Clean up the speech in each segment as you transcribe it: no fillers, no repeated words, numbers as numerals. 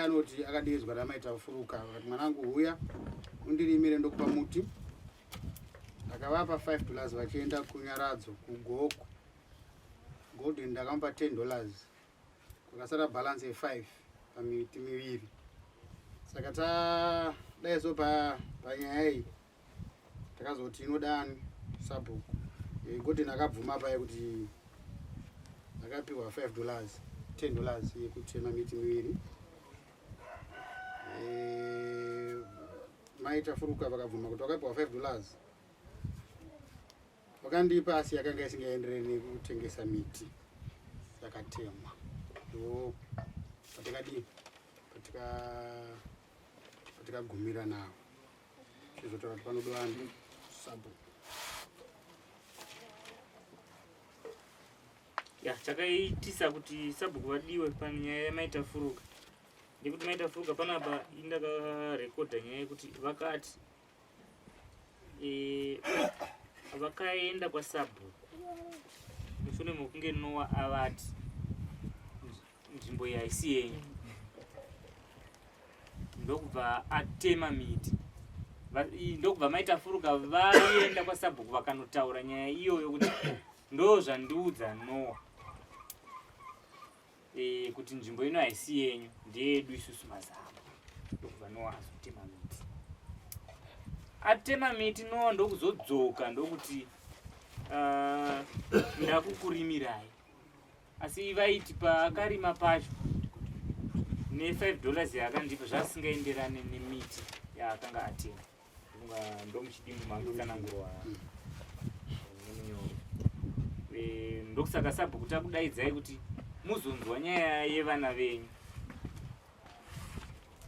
anoti akadizwa ramaita furuka akati mwanangu uya undirimire ndokupa muti akavapa $5 vachienda kunyaradzo kugoko golden ndakamupa $10 kukasara balance ye5 pamiti miviri saka tadaiso panyaya iyi takazoti inodani sabhuku golden akabvuma paya kuti akapiwa $5 $10 yekutema miti miviri maita furuka vakabvuma kuti wakapiwa $5 wakandipa asi yakanga isingaenderani nekutengesa miti yakatemwa ndo patikadii patikagumira nawo chizotaura kuti panodo vanhu sabhuku chakaitisa kuti sabhuku vadiwe panyaya yamaita furuka ndekuti maita furuka panapa indakarekodha nyaya yekuti vakati vakaenda kwasabhuku mushure mekunge Noah avati nzvimbo iyi haisi yenyu ndokubva atema miti ndokubva maita furuka vaenda kwasabhuku vakanotaura nyaya iyoyo kuti ndo zvandiudza Noah kuti nzvimbo ino haisi yenyu ndeyedu isusu mazambo ndokubva Noah azotema miti atema miti Noah ndokuzodzoka ndokuti ndakukurimirai asi vaiti paakarima pacho ne$5 yaakandipa zvasingaenderane nemiti yaakanga atema ndomuchidimbu mangutsanangurwa nemunyoro ndokusaka sabhuku takudaidzai kuti muzonzwa nyaya yevana venyu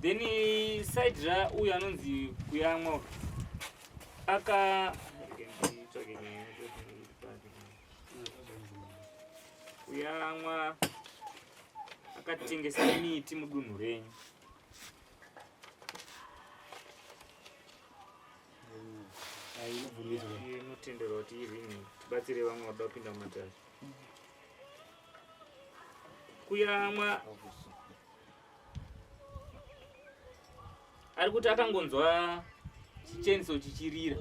then side uyu anonzi Kuyamwa Kuyamwa akatengesa miti mudunhu renyu inotenderwa kuti irini tibatsire vamwe vada kupinda mumatasha Kuyamwa ari kuti akangonzwa chicheniso chichirira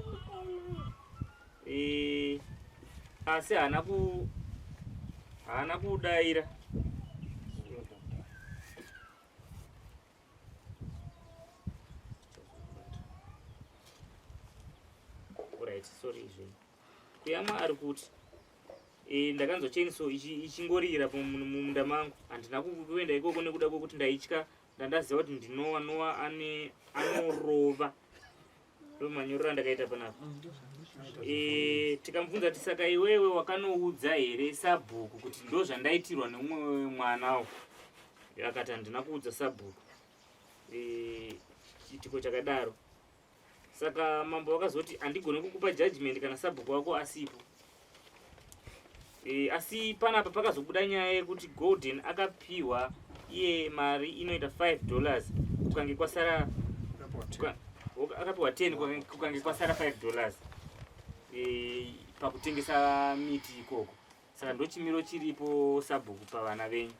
asi haana kudaira right sorry izvi Kuyamwa ari kuti ndakanzwa cheniso ichingorira mumunda mangu handina kuenda ikoko nekuda kwokuti ndaitya ndandaziva kuti ndinowa anorova ndomanyorora ndakaita panapa tikamubvunza kuti saka iwewe wakanoudza here sabhuku kuti ndo zvandaitirwa nemumwe mwanawo akati handina kuudza sabhuku chiitiko chakadaro saka mambo vakazoti handigoni kukupa judgment kana sabhuku wako asipo asi panapa pakazobuda nyaya yekuti Golden akapiwa iye mari inoita $5 kukange kwasara akapiwa 10 kukange kwasara $5 pakutengesa miti ikoko saka ndo chimiro chiripo sabhuku pavana venyu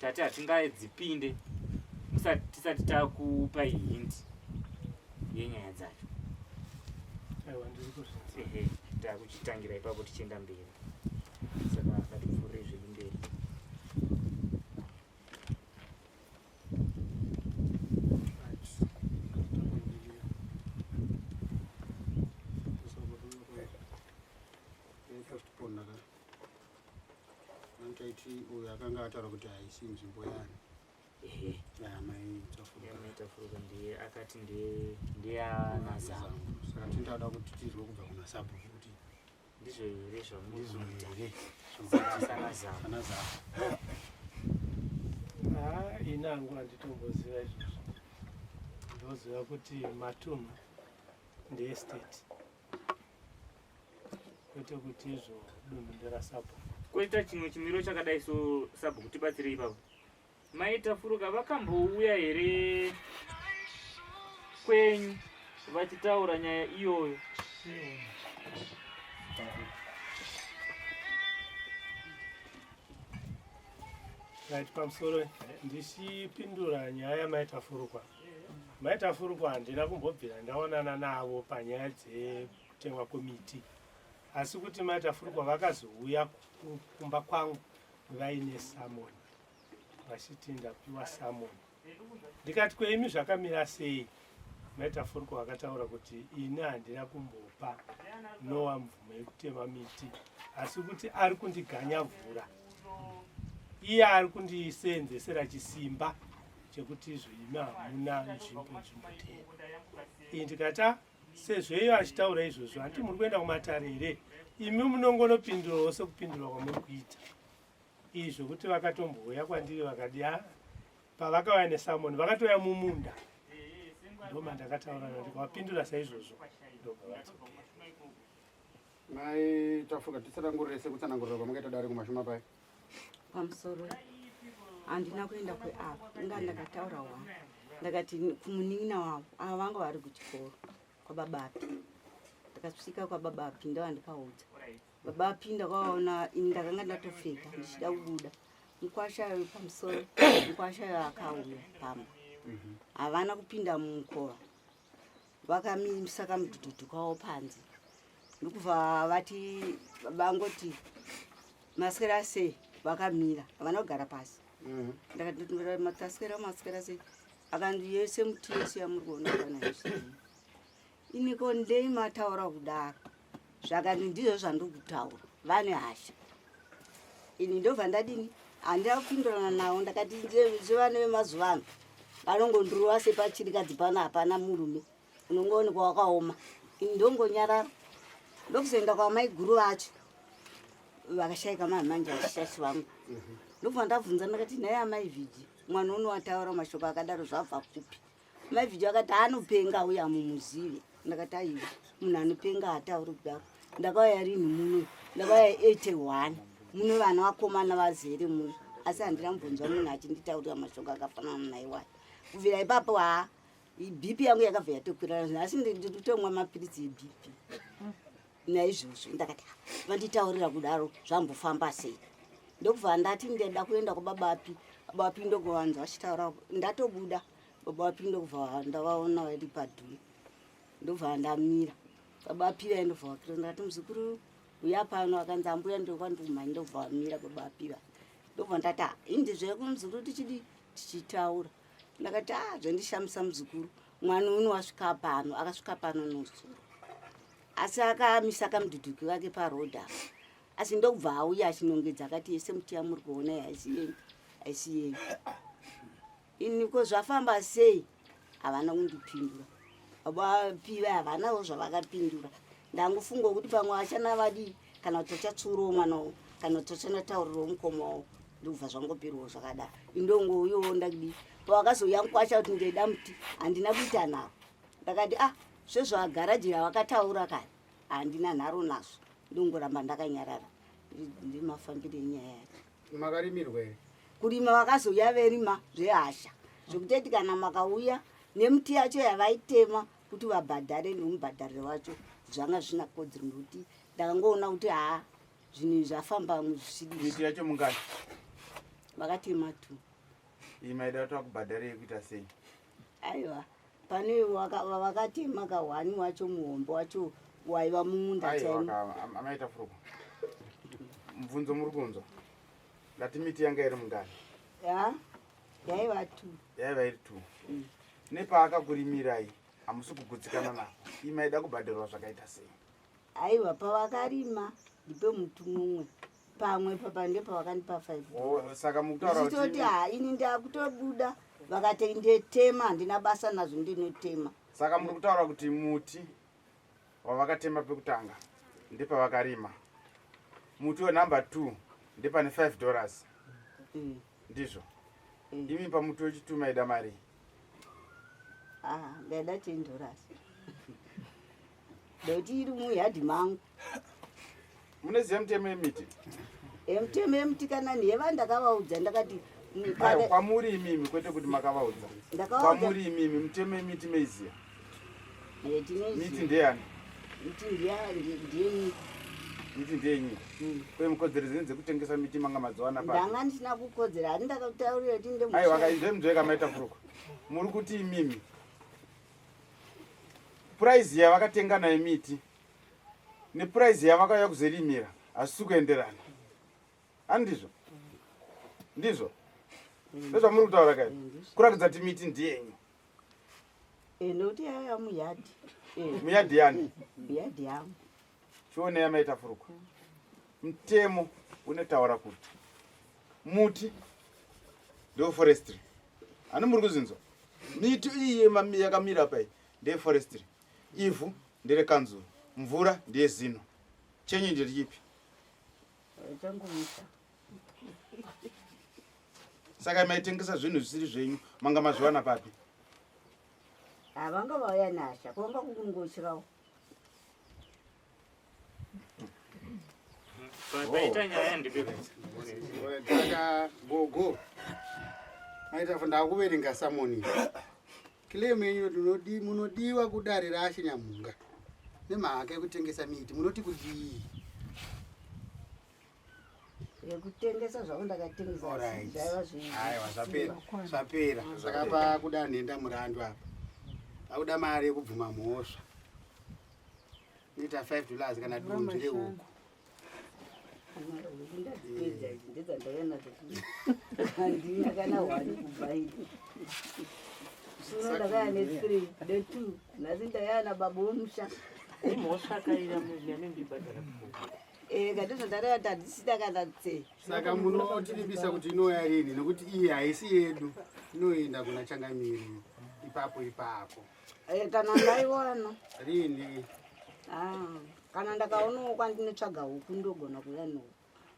tati hatingadzipinde tisati takupa hint yenyaya dzacho takuchitangira ipapo tichienda mberi saka akatipfuurire zviri mberi uyu akanga ataura kuti haisi nzvimbo yani yamaita furuka ndiye akati ndeyanazamo saka tindada kuti tizwe kubva kuna sabhuku kuti ndizvo here zvamunoitanazamo inangu handitombosiva izvozvo ndoziva kuti Matuma ndeestate kwete kuti izvo dunhu nderasabhuku koita chimwe chimiro chakadai so sabhuku tibatsirei ipapo maita furuka vakambouya here kwenyu vachitaura nyaya iyoyo right pamusoro ndichipindura nyaya yamaita Furukwa. Maita Furukwa handina kumbobvira ndaonana navo panyaya dzekutengwa kwemiti, asi kuti Maita Furukwa vakazouya kumba kwangu vaine samoni, vachiti ndapiwa samoni. Ndikati kweimi zvakamira sei? Maita Furukwa vakataura kuti ini handina kumbopa Noah mvumo yekutema miti, asi kuti ari kundiganyavhura. Iye ari kundiseenzesera chisimba chekuti izvoimi hamuna nzvimbo teera. Ndikati sezvo iyo achitaura izvozvo handiti muri kuenda kumatare here? Imi munongonopindurawo sekupindura kwamuri kuita. Izvo kuti vakatombouya kwandiri vakati pavakauya nesamoni vakatoya mumunda. Ndoma ndakataura ndikavapindura saizvozvo. Mai tafuka tisatangurire sekutsanangurira kwamakaita dare kumashuma pai. Pamusoro handina kuenda kweapa inga ndakataura wavo ndakati kumunin'ina wavo ava vanga vari kuchikoro kwababa api. Ndakasvika kwababa api ndavandikaudza baba api ndakaona ini ndakanga ndatopfeka ndichida kubuda. Mukwashayo pamusoro mukwashayo akauya pamba havana kupinda mumukova, vakamisa kamudhudhudhu kwavo panze. Ndokubva vati vangoti maskera sei vakamira havana kugara pasi. Ndakati maskera sei akanzi yese muti yese yamuri kuona kana yese iniko ndei mataura kudaro zvakati ndizvo zvandiri kutaura vane hasha. Ini ndobva ndadini handina kupindurana navo ndakati zvevana vemazuva ano vanongondiruva sepachirikadzi pano hapana murume unongoonekwa wakaoma. Ini ndongonyarara ndokuzoenda kwamai guru vacho vakashayika mamhanje vachishashi vangu. Ndobva ndabvunza ndakati nhaye amai Vhiji mwana uno wataura mashoko akadaro zvabva kupi? Mai Vhiji akati anopenga uya mumuzive. Ndakati aiwa munhu anopenga hatauri kudaro. Ndakauya rini muno? Ndakauya 81 muno vana vakomana vazere muno, asi handina mbunzwa munhu achinditaurira mashoko akafanana naye wayo. Kubvira ipapo BP yangu yakabva yatokwira, asi ndiritomwa mapiritsi eBP. Naizvozvo ndakati vanditaurira kudaro zvambofamba sei? Ndokubva ndati ndida kuenda kwababa api. Baba api ndokovanza vachitaura ndatobuda. Baba api ndokubva ndavaona vari padhumu. Ndobva ndamira baba api vaindobva vakira ndakati muzukuru uya pano akanzi ambuya ndokwanduma. Ndobva vamira baba api. Ndobva ndati indi zvekumuzukuru tichitaura. Ndakati zvandishamisa muzukuru mwana uno wasvika pano akasvika pano nosoro asi akamisa kamudhudhuki wake parodha. Asi ndokubva auya achinongedza akati yese muti yamuri kuona haisiyei. Iniko zvafamba sei? Havana kundipindura. Baba piva havanawo zvavakapindura. Ndangofunga kuti pamwe achana vadi kana kuti achatsurawo mwana kana kuti achanataurirawo mukoma wavo. Ndobva zvangopirwa zvakadaro. Indongouyowo ndakudi pavakazoya mukwasha kuti ndida muti handina kuita navo. Ndakati zvezvo agaraji ravakataura kare handina nharo nazvo. Ndongoramba ndakanyarara. Ndimafambire nyaya yacho. Makarimirwa here? Kurima vakazoya verima zvehasha zvokuteti kana makauya nemuti yacho yavaitema kuti vabhadhare nomubhadhariro wacho zvanga zvina kodzero nokuti ndakangoona kuti zvinhu zvafamba muzvisiri. Miti yacho mungani? Vakatema 2. Iyi maida kuti vakubhadhare yekuita sei? Aiwa pane vakatema ka1 wacho muhombo wacho waiva mumunda chaimo. Amaita Furukwa mubvunzo muri kunzwa ndati miti yanga iri mungani? Yaiva 2. Yaiva iri 2. Nepaakakurimirai hamusi kugutsikana navo. Iyi maida kubhadharwa zvakaita sei? Aiwa pavakarima ndipe muti mumwe pamwe papa ndepavakandipa 5. Saka mukutaura kuti ini ndakutobuda vakati ndetema handina basa nazvo ndinotema. Saka muri kutaura kuti muti wavakatema pekutanga ndepavakarima, muti wenumber 2 ndepane $5 ndizvo. Imi pamuti wechi2 maida mari? Ndaida $10 ndokuti iri muyadhi mangu. Munoziva mutemo yemiti? Mutemo yemiti kana nheva ndakavaudza ndakati kwamuri imimi kwete kuti makavaudza. Kwamuri imimi mutemo yemiti meiziva? Miti ndeyani? Miti ndeyani? miti ndeyenyu kwe mukodzero dzine dzekutengesa miti manga mazuwana pa ndanga ndisina kukodzera handi ndakataurira kuti ndinde aiwa kaizve muzveka maita furuko muri kuti imimi puraizi yavakatenga nayo miti nepuraizi yavakauya kuzorimira hazisi kuenderana handizvo ndizvo ndozvamuri kutaura kai kurakidza kuti miti ndiyenyu nokuti yaya muyadhi muyadhi yani muyadhi yangu chionei maita furuko mutemo unotaura kuti muti ndeweforestry hani muri kuzinzwa miti iyi yakamira pai ndeyeforestry ivhu nderekanzuro mvura ndeyezino chenyu nderiipi changuita saka maitengesa zvinhu zvisiri zvenyu manga mazviwana papi havanga vauya nasha kwanga kungochirawo paita nyaya ndipepesa Dada gogo maita ndakuverenga samoni claim yenyu munodiwa kudare raChinyamunga nemhaka yekutengesa miti munoti kuti yekutengesa zvavo ndakatengesa Alright. zvaiva zvinhu aiwa zvapera saka pakuda nhenda murandu apa akuda mari yekubvuma mhosva noita $5 kana donzvi rehuku ndadzipedza idzi ndedzandauya nadzo handina kana wani kubva idi suno ndakaya ne3 ne2 nhasi ndauya nababa womusha katizvo ndareva kuti handisina kana tse saka munotiripisa kuti inoya rini nekuti iyi haisi yedu inoenda kuna Changamire ipapo kana ndaiwana rini kana ndakaonawo kwandinotsvaga huku ndogona kuya nohu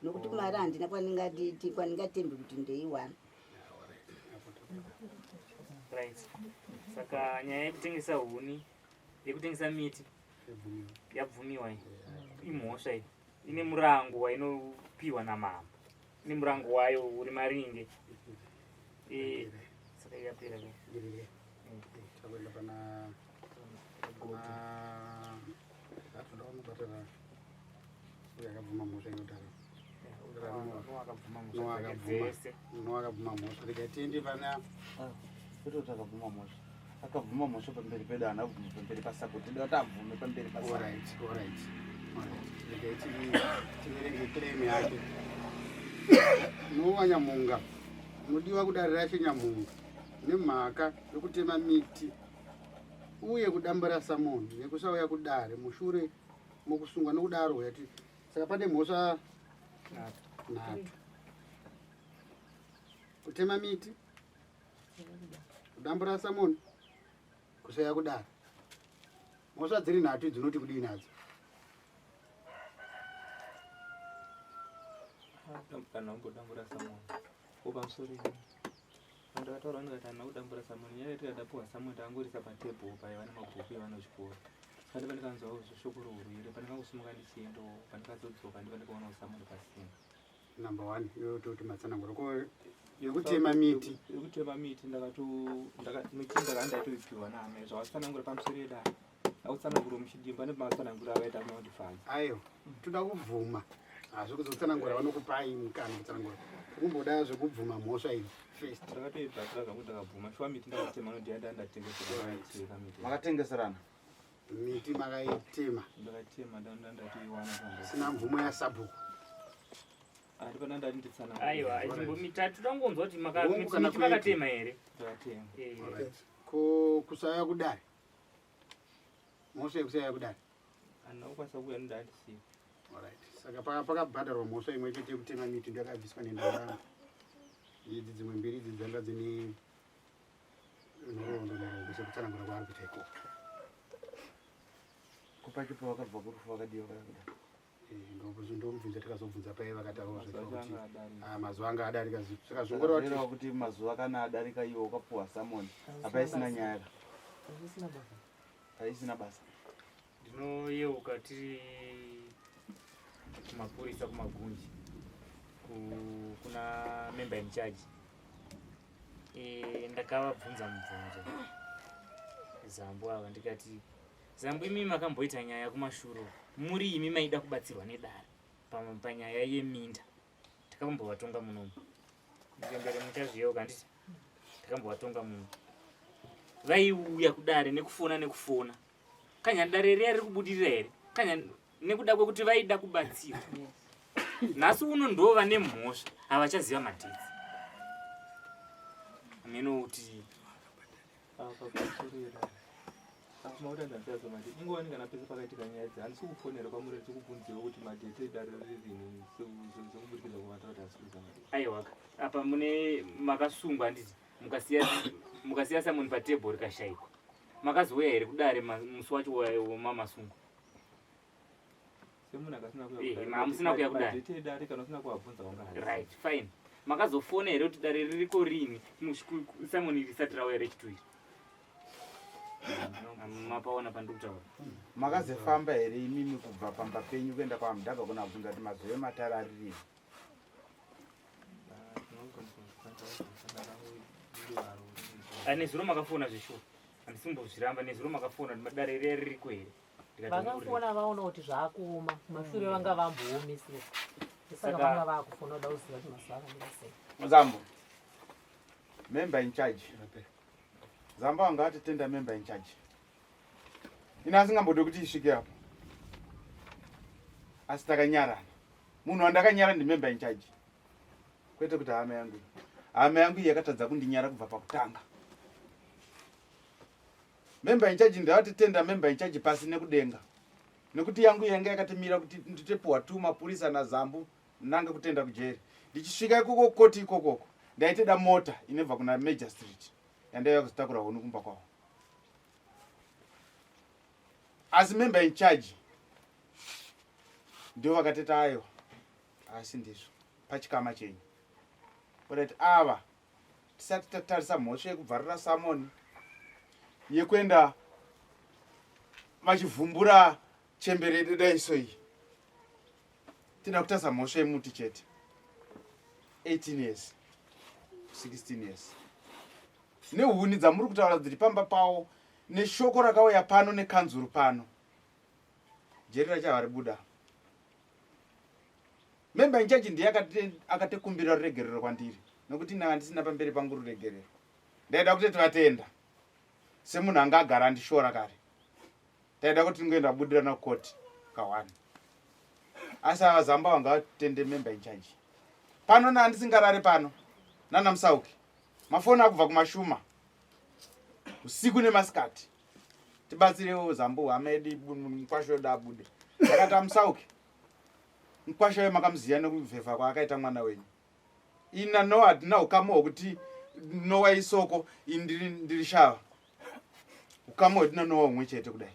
nokuti mari handina kwaningatembe kuti ndeiwana right saka nyaya yekutengesa huni yekutengesa miti yabvumiwa imhosva iyi ine murango wainopiwa namambo ine murango wayo uri maringe saka yapera takuenda pana yakabvuma mhosva inodaro noakabvuma mhosva rikatiende pana petoti akabvuma mhosva akabvuma mhosva pamberi pedu haana kubvuma pamberi pasapoti dati abvume pamberi tiverenge claim yake nowanyamunga munodiwa kudare raChinyamunga nemhaka yekutema miti uye kudambura samoni nekusauya kudare mushure mokusungwa nokudaro yati saka pane mhosva 3 kutema miti kudambura samoni kusauya kudare mhosva dziri 3 dzinoti kudii nadzo kana ungodambura samoni upamusoro ndakataura ndikati handina kudambura samoni nyaya yati adapuwa samoni ndakangorisa patebhuru paiva nemabhuku evana kuchikoro saka pandikanzwawo shoko rourwire pandikangosimuka ndichiendo pandikazodzoka ndiva ndikaonawo samoni pasina number 1 yototi matsanangura ko yekutema miti miti miti ndakandaitoipiwa nahame zvawatsanangura pamusoro edare akutsanangura muchidimba nematsanangura avaita maundifadzi ayo toda kubvuma hazvi kuzotsanangura vanokupai mukana kutsanangura kumboda zvekubvuma mhosva idzi first ndakatoibhatira zvangu ndakabvuma shuwa miti ndakatema nodianda ndatengesera miti makatengeserana miti makaitema ndakatema ndandatoiwana sina mvumo yasabhuku ari pana ndati nditsanangura aiwa ichimbomita todangonzwa kuti miti makatema here ndakatema ko kusauya kudare mhosva yekusauya kudare handina kukwanisa kuuya nodandisiya saka pakabhadharwa mhosva imwe chete yekutema miti ndakabviswa nendaramo idzi dzimwe mbiri idzi dzanga dzine nhoroondo sekutsanangura kwaari kuita ikoko kupachipo wakabva kurufu wakadiwa kadakuda ndomubvunza tikazobvunza pai vakataura zvekuti mazuva anga adarika zipo saka zvongoreva kuti mazuva kana adarika iwo ukapuwa samoni hapaisina nyaya haisina basa ndinoyeuka tiri kumapurisa kumagunji kuna member in charge ndakavabvunza mubvunzo zambo ava ndikati Zambu imi makamboita nyaya kumashuro. Muri imi maida kubatsirwa nedare panyaya yeminda. Takambovatonga munomu. Ndembere muchazviyewo kanditi. Takambovatonga muno. Vaiuya kudare nekufona. Kanya dare riri kubudirira here. Kanya nekuda kwekuti vaida kubatsirwa. Nhasi uno ndova nemhosva havachaziva madhidzi. Amenokuti mautadza ndichazo mati ingowani kana pese pakaitika nyaya idzi handisi kufonera kwamuri tikubvunziwa kuti madhete dare ririni sekubudikidza kuvata kuti hasikuza madhete. Aiwa, apa mune makasungwa handiti mukasiya samoni patebho rikashayikwa. Makazouya here kudare musi wacho wamamasungwa. Semunhu akasina hamusina kuya kudare. madhete dare kana usina kuabvunza wanga. Right, fine. Makazofona here kuti dare ririko rini samoni risati rauya rechituviri. Mapaona pandikutaura. Makazofamba here imimi kubva pamba penyu kuenda kwaMudhaka kuna kubvunza kuti mazove matara aririni? Nezuro makafona zvishuwa. Handisimbozviramba nezuro makafona kuti dare riya ririko here. Vakafona vaona kuti zvaakuoma mashure vanga vamboomisira. Saka vanga vaakufona kuda kuziva kuti mazuva akamira sei. Zambo, member in charge. Zamba wanga atitenda member in charge. Ina asingambode kuti isvike hapo. Asi takanyarana. Munhu wandakanyara ndi member in charge. Kwete kuti hama yangu. Hama yangu yakatadza kundinyara kubva pakutanga. Member in charge ndawatitenda member in charge pasi nekudenga. Nekuti yangu yanga yakatimira kuti nditepuwa 2 mapurisa naZambu nange kutenda kujeri. Ndichisvika ikoko koti ikokoko. Ndaiteda mota inebva kuna Major Street. Yandaiya kuzitakura honu kumba kwawo. As member in charge ndio vakateta ayo asi ndizvo pachikama chenyu kuti ava tisati tatarisa mhosva yekubvarira Samoni yekuenda vachivumbura chemberede daiso iyi tinoda kutarisa mhosva yemuti chete 18 years 16 years nehuni dzamuri kutaura dziri pamba pawo neshoko rakauya pano nekanzuru pano jeri rachava ribuda. Member in charge ndiye akatekumbira ruregerero kwandiri nokuti nanga ndisina pamberi pangu ruregerero. Ndaida kuti tivatenda semunhu anga agara andishora kare. Ndaida kuti ngoenda budira na court ka1. Asi avaZamba vanga vatende member in charge. Pano nandisingarare pano nana Musauki. Mafoni akubva kumashuma. Usiku nemasikati. Tibatsirewo Zambu amedi mukwasho dabude. Akati Musauki. Mukwasho wemakamuziya nekuvhevha kwaakaita mwana wenyu. Ina no hadina ukamo hwekuti nowa isoko ndiri shava. Ukamo hwetina nowa umwe chete kudai.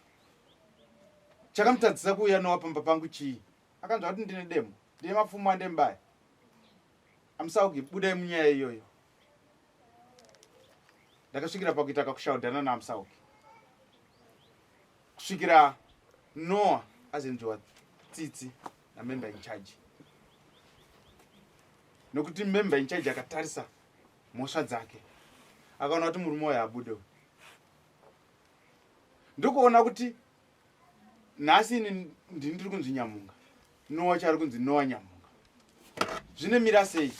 Chakamutadzisa kuuya nowa pamba pangu chii. Akanzwa kuti ndine demo. Ndine mapfumo andembaya. Musauki budai munyaya iyoyo. Ndakasvikira pakuita kakushaudhana naMusauki. Kusvikira Noah azenziwa tsitsi na member in charge. Nokuti member in charge akatarisa mhosva dzake. Akaona kuti murume wayo abude. Ndokuona kuti nhasi ndiri kunzi Nyamunga. Noah chari kunzi Noah Nyamunga. Zvine mira sei?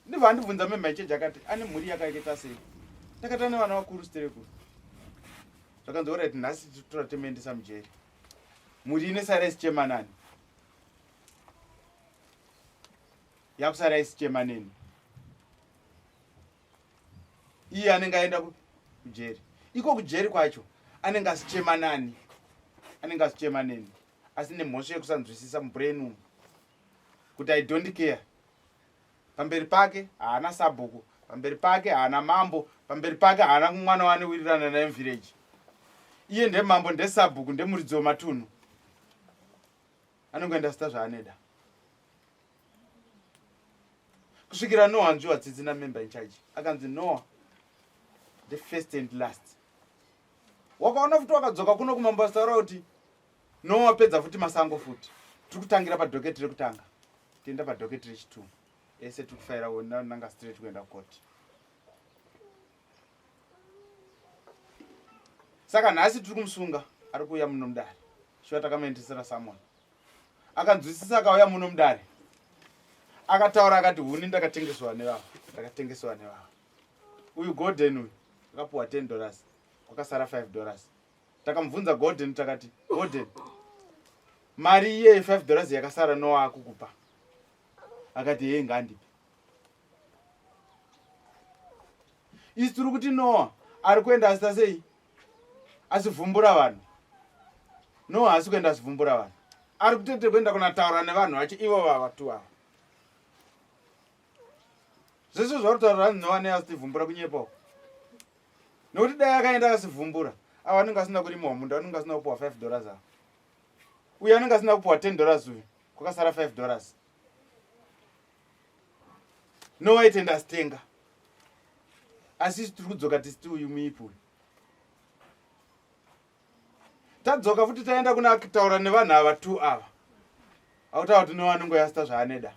Ndibva ndibvunza member in charge akati ane mhuri yakaita sei? Takata nevana vakuru stereku. Zvakanzi alright nhasi titora temuendesa mujeri. Mhuri ine sara isichemanani. Yakusara isichemaneni. Iye anenge aenda kujeri. Iko kujeri kwacho anenge asichemanani. Anenge asichemaneni. Asi nemhosva yekusanzwisisa mubrain umu. Kuti I don't care. Pamberi pake haana sabhuku. Pamberi pake haana mambo. Pamberi pake haana mwana wanowirirana naye muvillage. Iye ndemambo ndesabhuku ndemuridzi wematunhu. Anongoenda sita zvaaneda. Kusvikira Noah anzviwa tsitsi na member in charge. Akanzi Noah the first and last. Wakaona futi wakadzoka kuno kumambasara kuti Noah pedza futi masango futi. Tikutangira padhoketi rekutanga. Tienda padhoketi rechi2. Ese tikufaira wona nanga straight kuenda court. Saka nhasi tiri kumusunga ari kuuya muno mudare shuwa takamaendesera Samuel akanzwisisa akauya muno mudare akataura akati huni ndakatengeswa nevava uyu Gordon uyu akapuwa $10 kwakasara $5 takamubvunza Gordon takati Gordon mari iye $5 yakasara Noah akukupa akati yeye ngandipe isi tiri kuti Noah ari kuenda asita sei asivhumbura vanhu Noah asi kuenda asivhumbura vanhu ari kutete kuenda kunataura nevanhu vachi ivo vavatu ava zvese zvari kutaura Noah neasivhumbura kunyepawo nokuti dai akaenda akasivhumbura ava anenge asina kurimawa munda anenge asina kupuwa $5 ava uye anenge asina kupuwa $10 uyu kwakasara $5 Noah itenda asitenga asi tiri kudzoka tisiti uyu muipu tadzoka futi taenda kuna taura nevanhu ava 2 ava autaura kuti Noah anenge yasita zvaaneda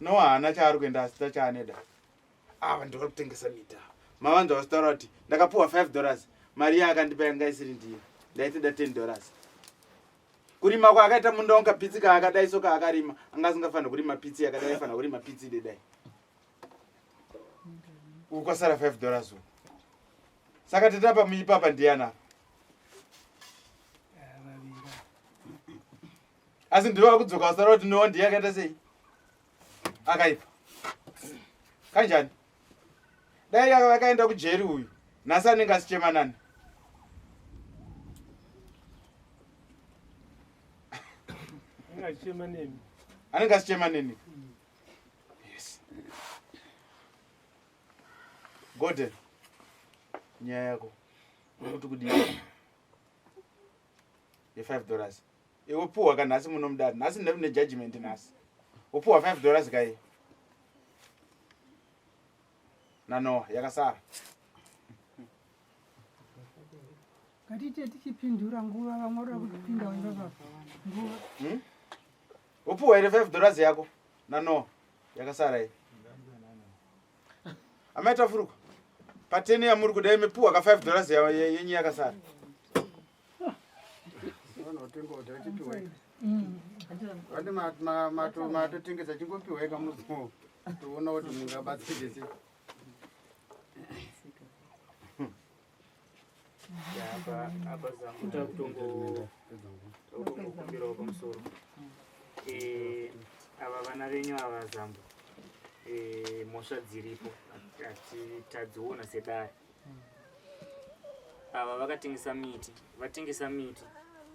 Noah haana chaari kuenda asita chaaneda ava ndivari kutengesa mita mavanza vasitaura kuti ndakapuwa $5 mari yaakandipa yanga isiri ndiyo ndaitida $10 kurima kwaakaita munda wanga pitsi kaakadai soka akarima anga asingafanira kurima pitsi yakadai aifanira kurima pitsi dedai ukwasara $5 uku saka tatapa muipapa ndiyana asi ndiva kudzoka wasara kuti Noah ndiye akaita sei akaipa kanjani dai vakaenda kujeri uyu nhasi anenge asichema nani anenge asichema neni yes Gordon nyaya yako nokuti kudii ye$5 iwe puwa kanhasi muno mudare nhasi ndiri nejudgment nhasi upuwa $5 kai nanoa yakasara ngatite tichipindura nguva vamwe vari kutipinda waivava nguva upuwa here $5 yako nanoa yakasara iyi amaita furuka pateni yamuri kudai mepuwa ka $5 yenyu yakasara matotengesa chingopiwa eka muzimu toona kuti mungabatsire sei apa zamuta kutongokumbirawo pamusoro ava vana venyu ava Zambo mhosva dziripo tadziona sedare ava vakatengesa miti vatengesa miti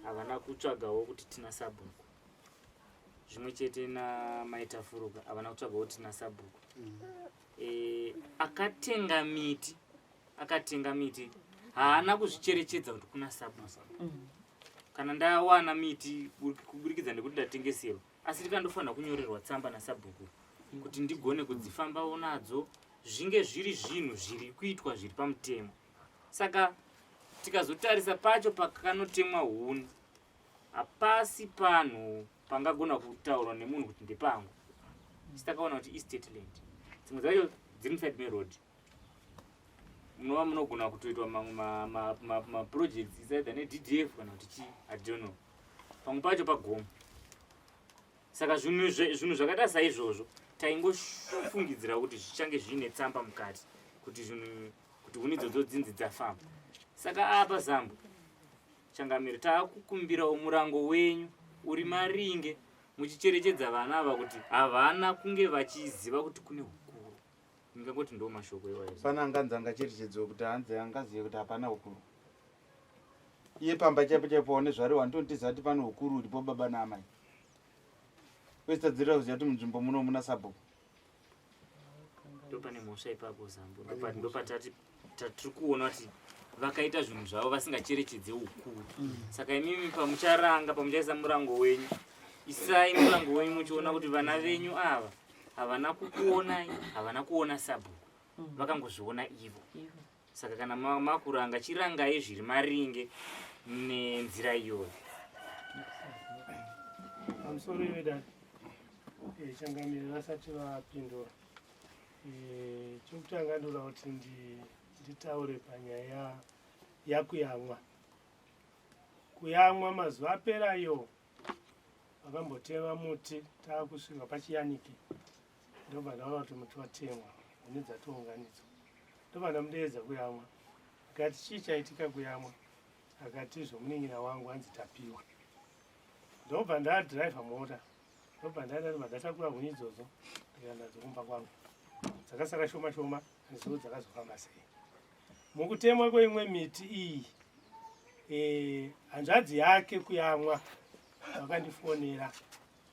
havana kutsvagawo kuti tina sabhuku zvimwe chete namaita furuka havana kutsvagawo kuti tina sabhuku akatenga miti haana kuzvicherechedza kuti kuna sabhuku kana ndawana miti kuburikidza nekuti ndatengeserwa asi ndikandofanira kunyorerwa tsamba nasabhuku kuti ndigone kudzifambawo nadzo zvinge zviri zvinhu zviri kuitwa zviri pamutemo saka tikazotarisa pacho pakanotemwa huni hapasi panhu pangagona kutaurwa nemunhu kuti ndepangu sitakaona kuti estate land dzimwe dzacho dziri inside meroad munova munogona kutoitwa maprojects isaidha neDDF kana kuti chii I don't know pamwe pacho pagomo saka zvinhu zvakaita saizvozvo taingofungidzira kuti zvichange zviine tsamba mukati kuti huni idzodzo dzinzi dzafamba saka apa Zambo changamire taakukumbirawo murango wenyu uri maringe muchicherechedza vana ava kuti havana kunge vachiziva kuti kune hukuru ingangoti ndo mashoko iwayo pana anganzi angacherechedzwa kuti hanze angazive kuti hapana hukuru iye pamba chaipo chaipo one zvari wandotiza kuti pane hukuru uripo baba naamai kwesitadzirira kuziva kuti munzvimbo muno muna sabhuku ndopane mhosva ipapo Zambo ndopatiri kuona kuti vakaita zvinhu zvavo vasingacherechedze ukuru saka imimi pamucharanga pamuchaisa murango wenyu isai murango wenyu muchiona kuti vana venyu ava havana kukuonai havana kuona sabhuku vakangozviona ivo saka kana makuranga chirangai zviri maringe nenzira iyoyo pamusoro ivedati changamire vasati vapindura chokutanga ndoda kuti nditaure panyaya yakuyamwa. Kuyamwa mazuva aperayo vakambotema muti taakusvika pachiyaniki, ndobva ndaona kuti muti watemwa, huni dzatounganidzwa, ndobva ndamudeedza kuyamwa. Akati chii chaitika kuyamwa? Akati zvomunin'ina wangu hanzi tapiwa. Ndobva ndadhiraivha mota, ndobva ndaenda nemadatakura huni idzodzo ndikaenda dzokumba kwangu, dzakasara shoma shoma, handiziwo dzakazofamba sei. Mukutemwa kweimwe miti iyi, hanzvadzi yake kuyamwa vakandifonera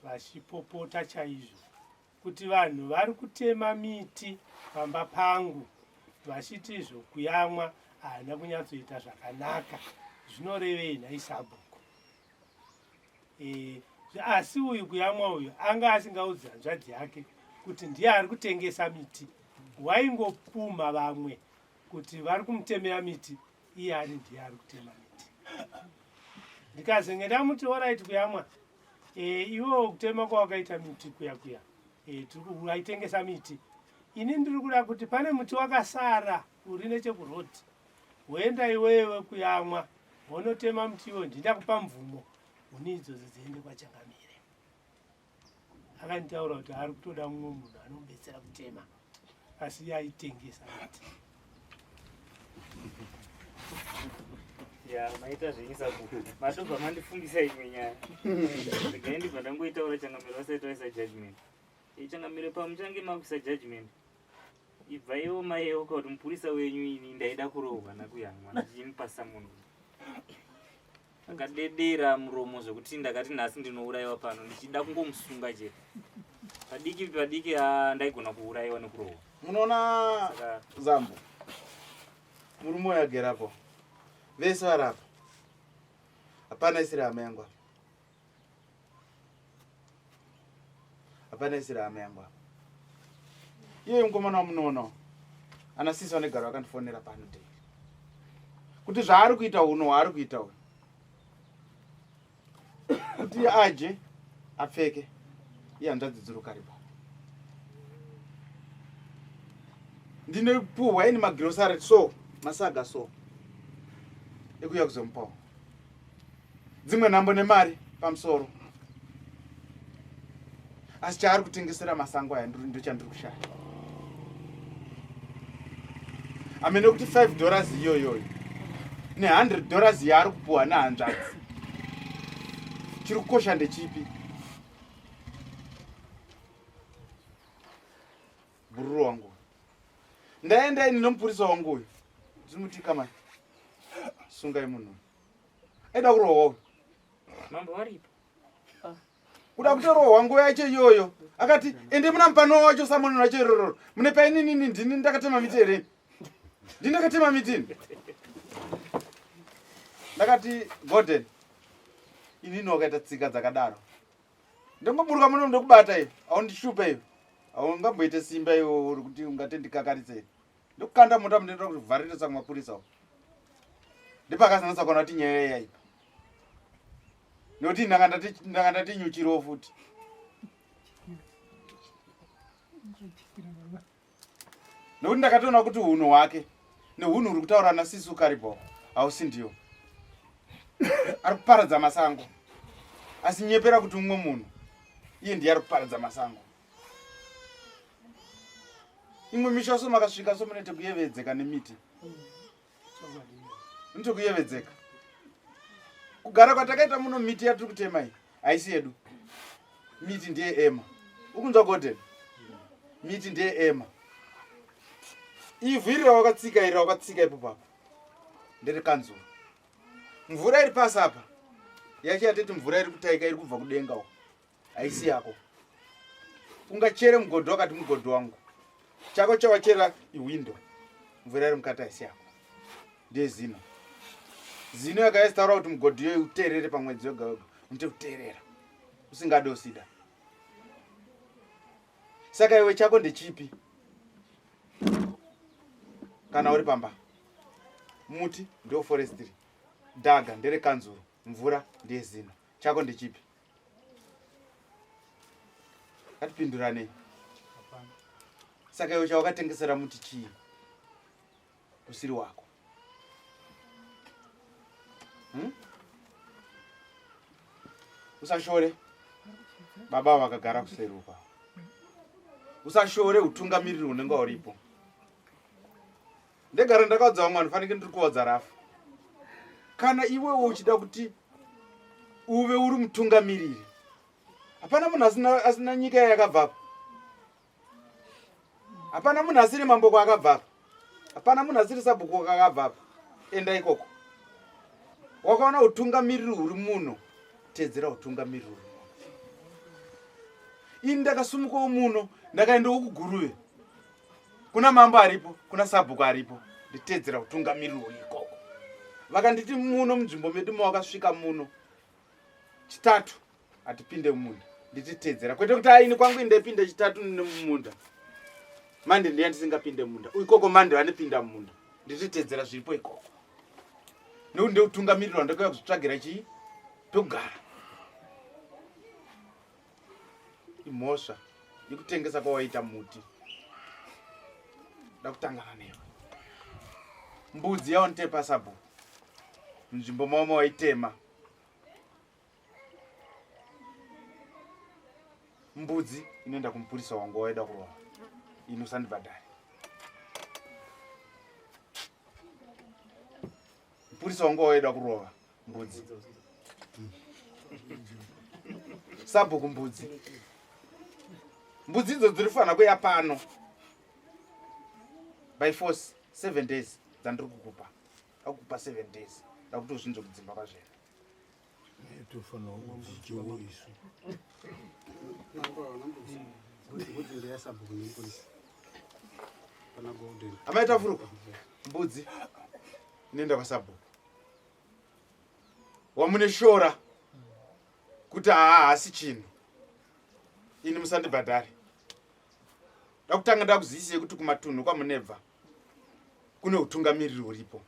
vachipopota chaizvo kuti vanhu vari kutema miti pamba pangu vachitizvo kuyamwa haana kunyatsoita zvakanaka, zvinorevei nhai sabhuku. Asi uyu kuyamwa uyu anga asingaudzi hanzvadzi yake kuti ndiye ari kutengesa miti, waingopumha vamwe kuti vari kumutemera miti, iye ari ndiye ari kutema miti. Ndikazenge ndamuti oraiti kuyamwa, iwo kutema kwawakaita miti kuya waitengesa miti, ini ndiri kuda kuti pane muti wakasara uri nechekurodi, woenda iwewe kuyamwa wonotema muti iwo, ndindakupa mvumo huni idzodzo dziende kwaChangamire. Akanditaura kuti ari kutoda mumwe munhu anomubetsera kutema, asi aitengesa miti. Ya, maita zvenyisa ku. Matobva mandifungisa imwe nyaya. Regai ndibva ndangoitaura Changamire vasati vaisa judgment. Changamire pamuchange makuisa judgment, ibvaiwo maiyeuka kuti mupurisa wenyu ini ndaida kurohwa nakuyamwa, ndichimupasa munhu. Akadedera muromo zvokuti ndakati nhasi ndinourayiwa pano, ndichida kungomusunga chete. Padiki ndaigona kuurayiwa nekurohwa. Munoona Zambo, murume yagerapo vese varapa, hapana isiri hama yangu. Iye mukomana wamunoona ana sisi vanegara vakandifonera pano te kuti zvaari kuita uno waari kuita uno kuti aje apfeke iye hanzvadzi dziri karibu. Ndinopuhwa ini magirosari so masaga so ekuya kuzomupawo dzimwe nhambo nemari pamusoro, asi chaari kutengesera masango aya ndo chandiri kushaya. Amene kuti $5 iyoyoyo ne$100 yaari kupuhwa nehanzvadzi, chiri kukosha ndechipi? Bururo wangu ndaenda ini nomupurisa wangu uyu ndimuti kama sungai munhu aida kurohwa Mambo waripo. kuda kutorohwa nguva yacho iyoyo. Akati ende muna mupano wacho samunhu wacho iroro mune painini ndini ndakatema miti here, ndindakatema mitini. Ndakati Gordon, inini wakaita tsika dzakadaro ndongoburuka muno ndokubata iyo, haundishupa iyo, haungamboite simba iyo uri kuti ungatendikakarisei. Ndokukanda mota mundoenda kuvharirisa kumapurisa, ndipakazanatsa kuona kuti nyaya yaipa, nokuti ndakandati nyuchiriwo futi. Nokuti ndakatoona kuti hunhu hwake nehunhu uri kutaura naSisu Karibho hausi ndiwo. Ari kuparadza masango, asi nyepera kuti umwe munhu iye ndiye ari kuparadza masango. Imwe misha so makasvika so munoite kuyevedzeka nemiti, munoite kuyevedzeka. Kugara kwatakaita muno miti yatiri kutema iyi haisi yedu. Miti ndiye ema. Ukunzwa Gordon? Miti ndiye ema. Ivhu iri rawakatsika ipopapo ndere kanzuru. Mvura iri pasi apa yacho yateti mvura iri kutaika iri kubva kudenga uko, haisi yako. Ungachere mugodhi wakati mugodhi wangu, chako chawachera iwindo, mvura iri mukati haisi yako. Ndiye zino. Zino yakaisitaura kuti mugodhi iyoyo uteerere pamwedzi wega wega, unoite kuteerera usingade usida. Saka iwe chako ndechipi? Kana uri pamba, muti ndio forestry, dhaga ndere kanzuru, mvura ndiye zino, chako ndechipi? Katipindurane. Saka iwe chawakatengesera muti chii? usiri wako. Usashore baba vakagara kuseruka. Usashore utungamiriri unenge uripo. Ndegara ndakaudza vamwe vanhu fanike ndiri kuvaudza Rafa. Kana iwewo uchida kuti uve uri mutungamiriri, hapana munhu asina nyika yakabvapo. Hapana munhu asiri mambo kwakabvapo. Hapana munhu asiri sabhuku kwakabvapo. Enda ikoko. Wakaona utungamiriri uri muno, tedzera utungamiriri uri muno. Ini ndakasumukawo muno, ndakaendawo kuGuruve. Kuna mambo aripo, kuna sabhuku aripo. Nditedzera utungamiriri uri ikoko. Vakanditi muno munzvimbo medu mawakasvika muno, chitatu atipinde mumunda. Ndititedzera. Kwete kuti aini kwangu ndepinde chitatu nemumunda. Mande ndiye ndisingapinde mumunda. Ikoko mande vanopinda mumunda. Ndititedzera zviripo ikoko. Nekuti ndeutungamiriri wandakauya kuzotsvagira chii? Pekugara. Imhosva yekutengesa kwawaita muti. Ndakutangana newe. Mbudzi yaonitepa sabhuku. Nzvimbo mama waitema. Mbudzi inoenda kumupurisa wangu waida kurova. Inosandibhadhari. Mupurisa wangu waida kurova mbudzi. Sabhuku mbudzi. Mbudzi idzo dzirifana kuya pano. By force 7 days dzandiri kukupa. Akukupa 7 days. Ndakuti uzvinzo kudzimba kwazvera. Tofana umwe isu. Mbudzi ndeyasabhuku nemupurisa. Pana golden. Amaita furuka. Mbudzi inoenda kwasabhuku. Wamune shora kuti haasi chinhu. Ini musandibhadhari. Ndakutanga ndakuzivise kuti kumatunhu kwamunebva kune utungamiriri uripo.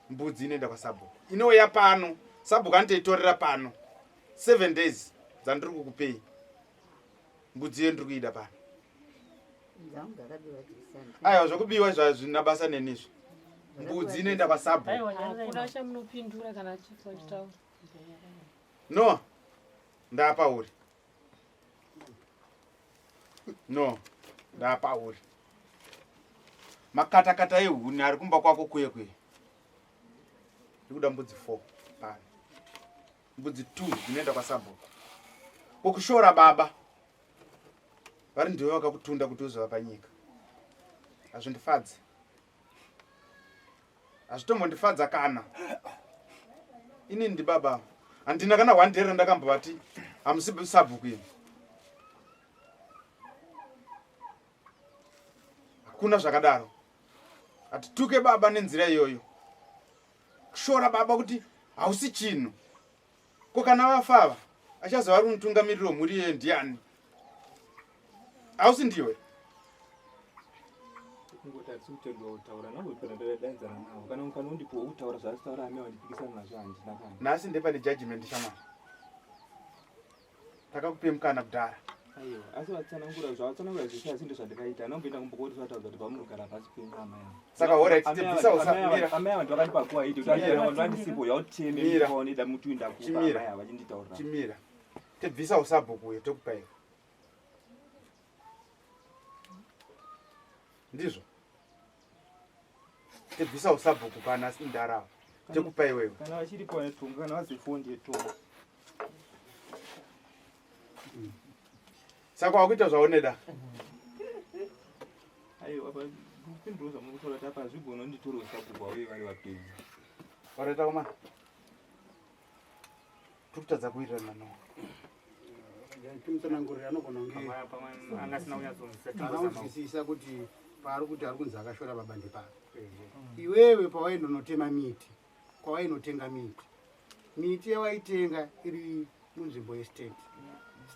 Mbudzi inoenda kwasabhuku. Inouya pano. Sabhuku anotoitorera pano. 7 days dzandiri kukupei. Mbudzi iyo ndiri kuida pano. Aiwa zvokubiwa zvazvina basa nenizvo. Mbudzi inoenda kwasabhuku. Kuna chamunopindura kana chifa chitaura. No. Ndapauri. No. Ndapauri. Makatakata ehuni ari kumba kwako kuye kuye. Ndikuda mbudzi 4 pano. Mbudzi 2 dzinoenda kwasabhuku. Kukushora baba. Vari ndivo vakakutunda kuti uzova panyika. Hazvindifadzi. Hazvitombondifadza kana. Ini ndi baba. Handina kana 1 day ndakambovati hamusi sabhuku ino. Hakuna zvakadaro. Hatituke baba nenzira iyoyo. Kushora baba kuti hausi chinhu. Ko kana vafava achazova ari mutungamiriri wemhuri yeye ndiani? Hausi ndiwe. Ngoti atsutendwa utaura nawo kana ndadanzana nawo kana undipo utaura zvasitaura amewa ndipikisana nazvo handina kana. Nhasi ndepane judgment shamwari. Takakupe mukana kudhara. Aiwa, asi vatsanangura zvavatsanangura zvese asi ndozvandakaita. Anomboenda kumbokoti zvataudza kuti pamunogara pasi pemama yangu. Saka alright, tibvisa usamira. Amai vantu vakanipa kuwa iti kuti andisipo yauteme mikaone da mutu ndakupa amai ava vachinditaurira. Chimira. Tibvisa usabhuku uye tokupa iwe. Ndizvo. Tibvisa usabhuku kana sindarawa. Tokupa iwewe. Kana vachiripo netunga kana vazifondi yetunga. Saka wakuita zvauneda. Aiwa, kupindura zvamukutora tapa zvigona nditoro usabhuku wauye vari vapenyu. Waraita koma. Tukutadza kuitirana nawo. Timutsanangurira anogona kunge angasina kunyatsomusa. anozwisisa kuti pari kuti ari kunzi akashora baba ndepari. Iwewe pawaindonotema miti, kwawainotenga miti. Miti yawaitenga iri munzvimbo yestate.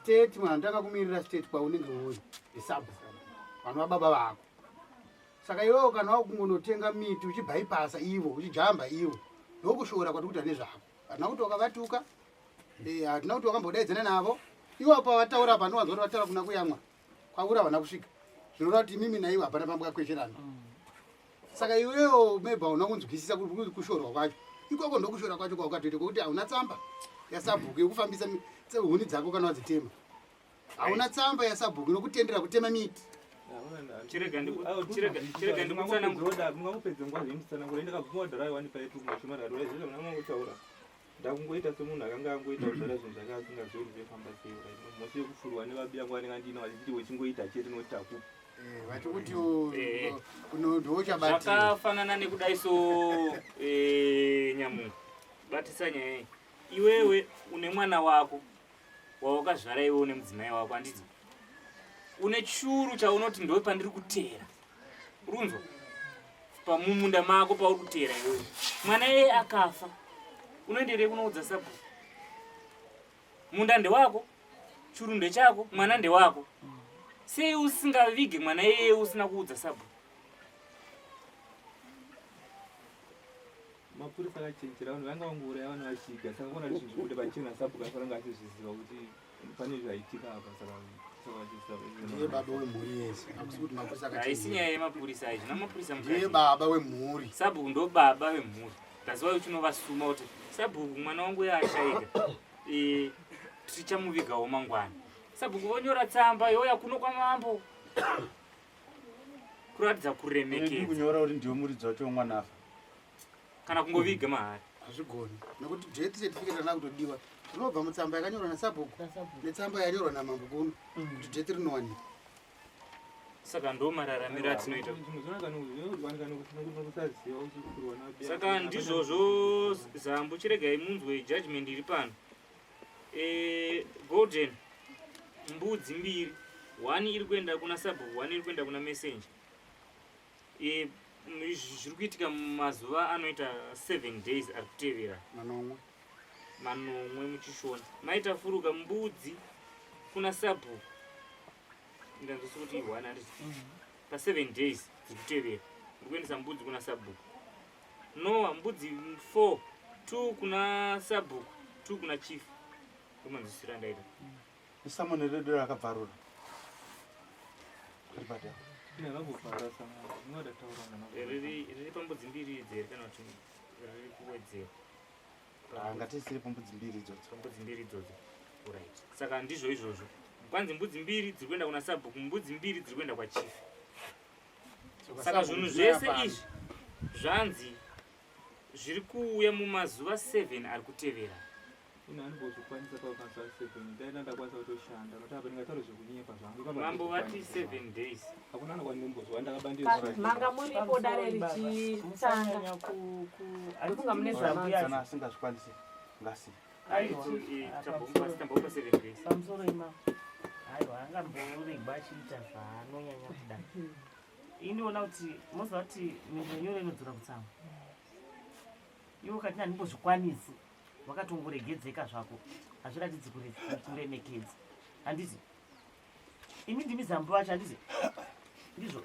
State mwana ndakakumirira state kwaunenge uri isabhuku. Vanhu vababa vako. Saka iwewe kana wakungonotenga miti uchibhaipasa ivo, uchijamba ivo, ndokushora kwati kuti ane zvako. Hatina kuti wakavatuka, hatina kuti wakambodaidzana navo. Ivo pavataura pano wanzwa vataura kuna kuyamwa. Kwauri havana kusvika. Zvinoreva kuti mimi naivo hapana pamwe kakwesherana. saka iwewo maybe hauna kunzwisisa kushorwa kwacho ikoko ndokushora kwacho kwakatoita kwekuti hauna tsamba yasabhuku yekufambisa huni dzako kana wadzitema hauna tsamba yasabhuku inokutendera kutema miti chirega ndikutsanangura ndingakupedza nguva zvemutsanangura ndakabvuma dhara wani paitu kumashomararo izvozvo mnamangutaura ndakungoita semunhu akanga angoita kudhara zvinhu zvakasingazori zvefamba sei mosi yekufurwa nevabiya nguva ndingandina vachiti wechingoita chete notaku vachikuti ndochabatira zvakafanana nekudaiso nyamungu batisa nyaya iyi iwewe une mwana wako wawakazvara iwe une mudzimai wako handiti une churu chaunoti ndo pandiri kutera urunzwa pamumunda mako pauri kutera iwewe mwana iye akafa unoenderei kunoudza sabhuku munda ndewako churu ndechako mwana ndewako sei usingavige mwana iye usina kuudza sabhuku mapurisa akachenjera vanhu vanga vangouraya vanhu vachiga saka kona zvinhu zvikuti pachena sabhuku afaranga achizviziva kuti pane zvaitika apa saka ndiye baba wemhuri yese akusi kuti mapurisa haisi nyaya yemapurisa ayi zvina mapurisa ndiye baba wemhuri sabhuku ndo baba vemhuri taziva uchinovasuma kuti sabhuku mwana wangu yaashaika tichamuvigawo mangwana sabhuku vonyora tsamba yoya kuno kwamambo kuratidza kuremekedza kunyora kuti ndiwe muridzi wacho womwana afa kana kungoviga mahari hazvigoni nekuti death certificate ana kutodiwa zvinobva mutsamba yakanyorwa nasabhuku netsamba yanyorwa namambo kuno kuti death rinowanika saka ndo mararamiro atinoita saka ndizvozvo zambu chiregai munzwe judgment iri pano golden mbudzi mbiri 1 iri kuenda kuna sabhuku 1 iri kuenda kuna messenger zviri kuitika mazuva anoita 7 days ari kutevera manomwe muchishona maita furuka mbudzi kuna sabhuku ndanzvisi kuti 1 ari pa 7 days dziri kutevera uri kuendesa mbudzi kuna sabhuku noa mbudzi 4 2 kuna sabhuku 2 kuna chief ndomanzwisira ndaita isamone redo rakabvarura kuri padera riri pambudzi mbiri idzeri kana kuti riri kuwedzera ngatisiri pambudzi mbiri idzodzo pambudzi mbiri idzodzo right saka ndizvo izvozvo kwanzi mbudzi mbiri dziri kuenda kuna sabhuku mbudzi mbiri dziri kuenda kwachief saka zvinhu zvese izvi zvanzi zviri kuuya mumazuva 7 ari kutevera inandibozvikwanisa pakansa 7 ndaina ndakwanisa kutoshanda nokuti apa ndingataura zvekunyepa zvangu mambo vati 7 days hakuna ndakwandimbozwa ndakabandizwa manga muripo dare richitanga arifunga mune zambuya asingazvikwanisi ngasi tambaupa 7 days pamusoro imamo aiwa angamboregwa achiita zvaanonyanya kuda indiona kuti moziva kuti minyonyoro inodzora kutsamba iwo katina ndimbozvikwanisi wakatongoregedzeka zvako hazviratidzi kuremekedza handiti imi ndimi zambu vacho handiti ndizvo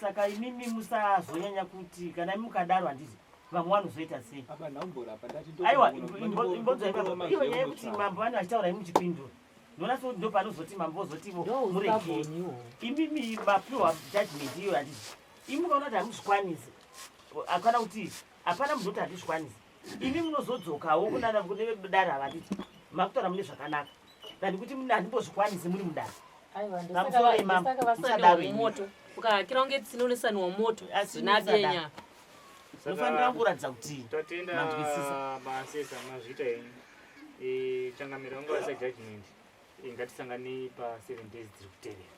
saka imimi musazonyanya kuti kana imi mukadaro handiti vamwe vanozoita sei aiwa imbodzaiivo nyaya yekuti mambo vane vachitaura imi muchipindura ndona sekuti ndo panozoti mambo ozotivo muregei imimi mapiwa judgment iyo handiti imi mukaona kuti hamuzvikwanisi akana kuti hapana munhu kuti handizvikwanisi imi munozodzokawo kune dara vanditi makutaura mune zvakanaka dani kuti handimbozvikwanisi muri mudara moto ukahakira kunge tinonesaniwa moto zvinabenya unofanira kuratidza kuti tatenda masesa mazvita ini changamiro vanga vasa judgment ngatisangane pa 7 days dziri kutevera